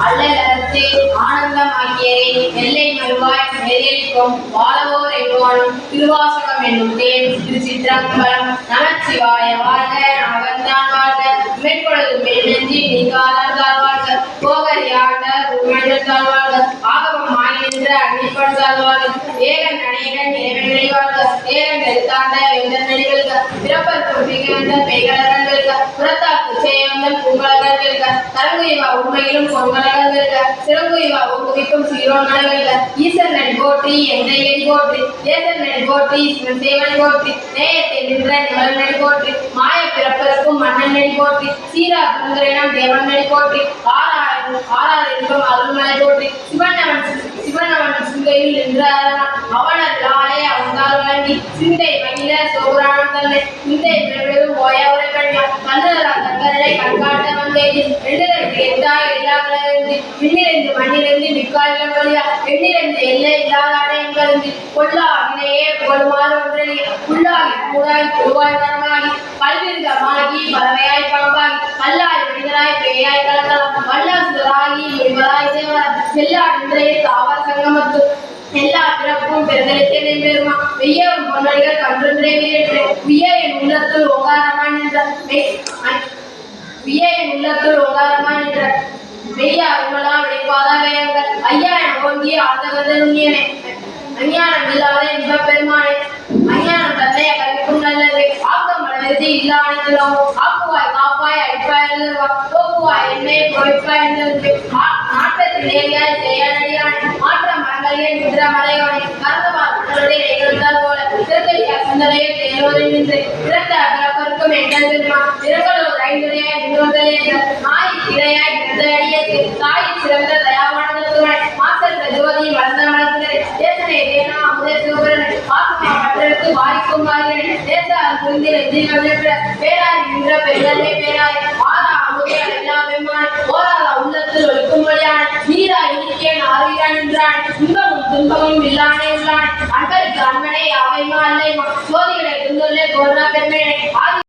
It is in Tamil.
அல்லலறுத்து ஆனந்தமாக்கியரை எல்லை மறுவாய் நெறியளிக்கும் வாழவோர் எவ்வாழும் திருவாசகம் என்னும் தேன் திருச்சிற்றம்பலம். நமச்சிவாய வாழ்க அவன்தான் வாழ்க மேற்கொள்ளது மெல்லெஞ்சி நீங்காதால் வாழ்க போகரியாண்ட உண்மைகள் வாழ்க ஆகமம் ஆகின்ற அன்னிப்பட்டால் வாழ்க ஏகன் அநேகன் இறைவனை வாழ்க ஏகன் எழுத்தாண்ட வெந்தன் நடிகள்க பிறப்பற்கும் மிகுந்த பெய்களர்கள் வெல்க புறத்தாக்கு செய்யவந்தன் பூங்கலர்கள் வெல்க தரங்குயிவா உண்மையிலும் பொங்கலர்கள் வெல்க சிறங்குயிவா ஊக்குவிக்கும் சீரோன்களை வெல்க ஈசன் நடி போற்றி எந்த எடி போற்றி தேசன் நடி போற்றி சிவன் சேவனை போற்றி நேயத்தை நின்ற நிவல் நடி போற்றி மாய பிறப்பிறக்கும் மன்னன் நடி போற்றி சீரா சுந்தரேனம் தேவன் நடி போற்றி ஆறாயிரம் அருள்மலை போற்றி சிவனவன் சிந்தையில் நின்ற அவனர்களாலே அவன்தால் வழங்கி சிந்தை மகிழ சோபுராணம் தன்னை சிந்தை பிறவிலும் ஓயவரை கண்ணியா கண்ணுதரா தங்கரை கண்காட்ட வந்தேதி எண்ணிலிருந்து எட்டாய் இல்லாமலிருந்து விண்ணிலிருந்து மண்ணிலிருந்து மிக்காலிடம் வழியா எண்ணிலிருந்து எல்லை இல்லாத அடையங்களிருந்து கொல்லா அகிலேயே புகழுமாறு ஒன்றறிய புல்லாகி கூடாய் பொதுவாய் மரமாகி பல்விருகமாகி பறவையாய் பாம்பாகி கல்லாய் மனிதனாய் பேயாய் கலக்கலாம் வல்லாசுதராகி என்பதாய் சேவராய் செல்லா நின்றைய தாவர சங்கமத்து எல்லா பிறப்பும் பெருதலுக்கே பெருமா வெய்யவும் பொன்னடிகள் கன்றே வீரே விய என் உள்ளத்துள் ஓங்காரமாய் நின்ற மெய்யா அருமலா விளைப்பாதா வேயங்கள் ஐயா என ஓங்கிய ஆழ்ந்தகர்கள் உண்ணியனே அஞ்ஞானம் இல்லாத இன்ப பெருமானே அஞ்ஞானம் தந்தைய கல்விக்கும் நல்லது ஆக்கம் அளவிற்கு இல்லாமல் ஆக்குவாய் காப்பாய் அடிப்பாய் தோக்குவாய் என்னையை பொழைப்பாய் என்று நாட்டத்தில் நேரியாய் செய்யானடியானே மாற்ற மரங்களிலே நின்ற மலையோனே கருந்தவார் மன்னருடைய நிகழ்ந்தால் போல திருத்தலியா சிந்தனையை தேர்வதில் நின்று பிறந்த பிறப்பருக்கும் எங்கள் பெருமா திறங்களோர் ஐந்துடையாய் நின்றோதலே நாய் இடையாய் நின்ற அடியேற்கு தாயின் சிறந்த தயாவானதுவாய் மாசற்ற ஜோதி வளர்ந்த வளர்ந்தே தேசனை தேனா அமுதே சிவபுரன் ஆத்மா மற்றற்கு வாரிக்கும் வாரிகளை தேச புரிந்தில் எதிர்கவிட பேராரி நின்ற பெருந்தன்மை பேராரி ஆதா அமுதே எல்லா பெருமானை ஓராத உள்ளத்தில் ஒழிக்கும் வழியான நீரா இனிக்கேன் ஆறுகிறா நின்றான் இன்பமும் துன்பமும் இல்லானே உள்ளான் அன்பருக்கு அன்பனை அவைமா அல்லைமா சோதிகளை துன்புள்ளே கோர்ணா பெருமையை